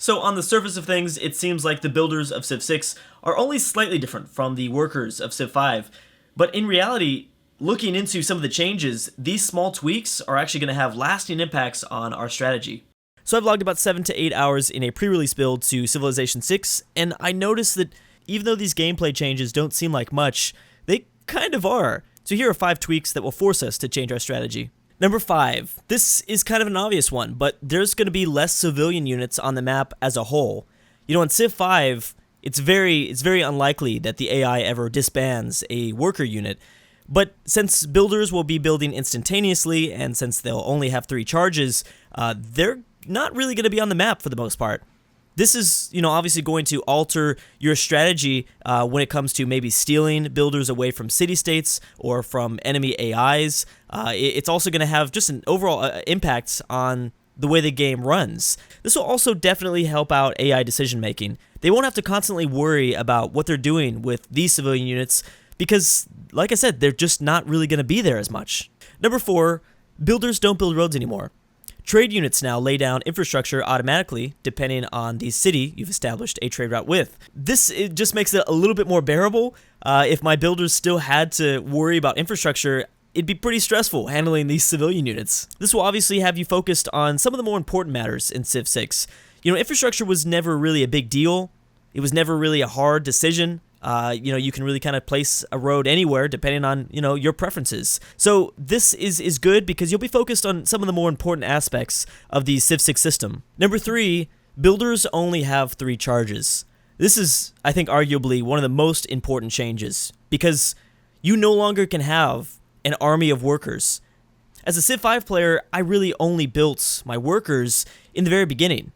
So on the surface of things, it seems like the builders of Civ 6 are only slightly different from the workers of Civ 5, but in reality, looking into some of the changes, these small tweaks are actually going to have lasting impacts on our strategy. So I've logged about 7 to 8 hours in a pre-release build to Civilization 6, and I noticed that even though these gameplay changes don't seem like much, they kind of are. So here are 5 tweaks that will force us to change our strategy. Number 5. This is kind of an obvious one, but there's going to be less civilian units on the map as a whole. You know, in Civ 5, it's very unlikely that the AI ever disbands a worker unit, but since builders will be building instantaneously, and since they'll only have 3 charges, they're not really going to be on the map for the most part. This is, obviously going to alter your strategy when it comes to maybe stealing builders away from city-states or from enemy AIs. It's also going to have just an overall impact on the way the game runs. This will also definitely help out AI decision-making. They won't have to constantly worry about what they're doing with these civilian units because, like I said, they're just not really going to be there as much. Number 4, builders don't build roads anymore. Trade units now lay down infrastructure automatically, depending on the city you've established a trade route with. It just makes it a little bit more bearable. If my builders still had to worry about infrastructure, it'd be pretty stressful handling these civilian units. This will obviously have you focused on some of the more important matters in Civ 6. Infrastructure was never really a big deal. It was never really a hard decision. You can really kind of place a road anywhere depending on, your preferences. So this is good because you'll be focused on some of the more important aspects of the Civ 6 system. Number 3, builders only have 3 charges. This is, I think, arguably one of the most important changes because you no longer can have an army of workers. As a Civ 5 player, I really only built my workers in the very beginning,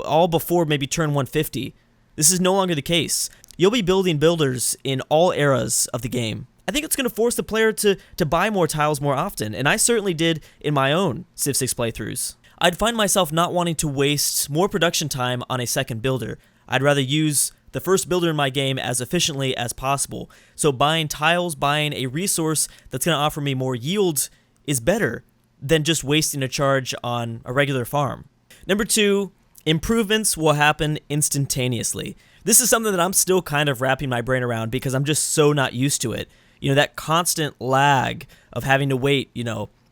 all before maybe turn 150. This is no longer the case. You'll be building builders in all eras of the game. I think it's going to force the player to buy more tiles more often, and I certainly did in my own Civ 6 playthroughs. I'd find myself not wanting to waste more production time on a second builder. I'd rather use the first builder in my game as efficiently as possible. So buying tiles, buying a resource that's going to offer me more yield is better than just wasting a charge on a regular farm. Number 2, improvements will happen instantaneously. This is something that I'm still kind of wrapping my brain around because I'm just so not used to it. That constant lag of having to wait,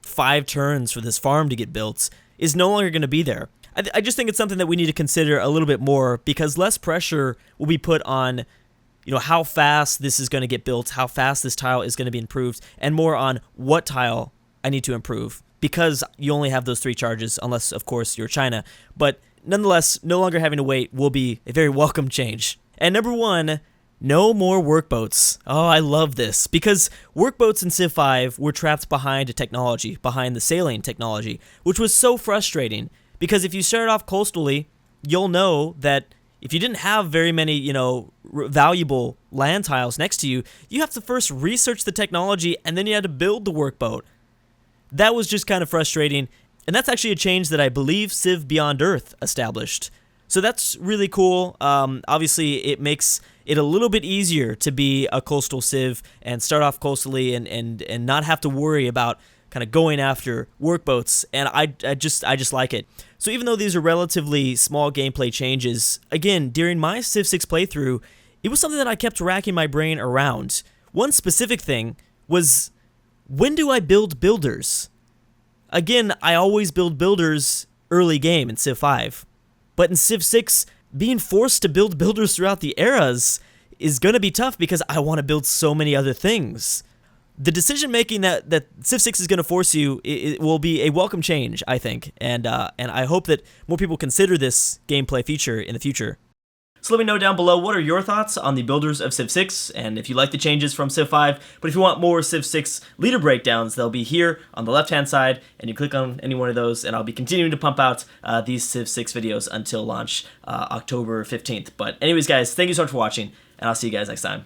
5 turns for this farm to get built is no longer going to be there. I just think it's something that we need to consider a little bit more because less pressure will be put on, how fast this is going to get built, how fast this tile is going to be improved, and more on what tile I need to improve because you only have those 3 charges unless, of course, you're China. But nonetheless, no longer having to wait will be a very welcome change. And number 1, no more workboats. Oh, I love this, because workboats in Civ 5 were trapped behind a technology, behind the sailing technology, which was so frustrating, because if you started off coastally, you'll know that if you didn't have very many, valuable land tiles next to you, you have to first research the technology, and then you had to build the workboat. That was just kind of frustrating. And that's actually a change that I believe Civ Beyond Earth established. So that's really cool. Obviously, it makes it a little bit easier to be a coastal Civ and start off coastally and not have to worry about kind of going after workboats. And I just like it. So even though these are relatively small gameplay changes, again, during my Civ 6 playthrough, it was something that I kept racking my brain around. One specific thing was, when do I build builders? Again, I always build builders early game in Civ 5. But in Civ 6, being forced to build builders throughout the eras is going to be tough because I want to build so many other things. The decision-making that Civ 6 is going to force you, it will be a welcome change, I think. And I hope that more people consider this gameplay feature in the future. So let me know down below, what are your thoughts on the builders of Civ 6, and if you like the changes from Civ 5. But if you want more Civ 6 leader breakdowns, they'll be here on the left-hand side, and you click on any one of those, and I'll be continuing to pump out these Civ 6 videos until launch October 15th. But anyways, guys, thank you so much for watching, and I'll see you guys next time.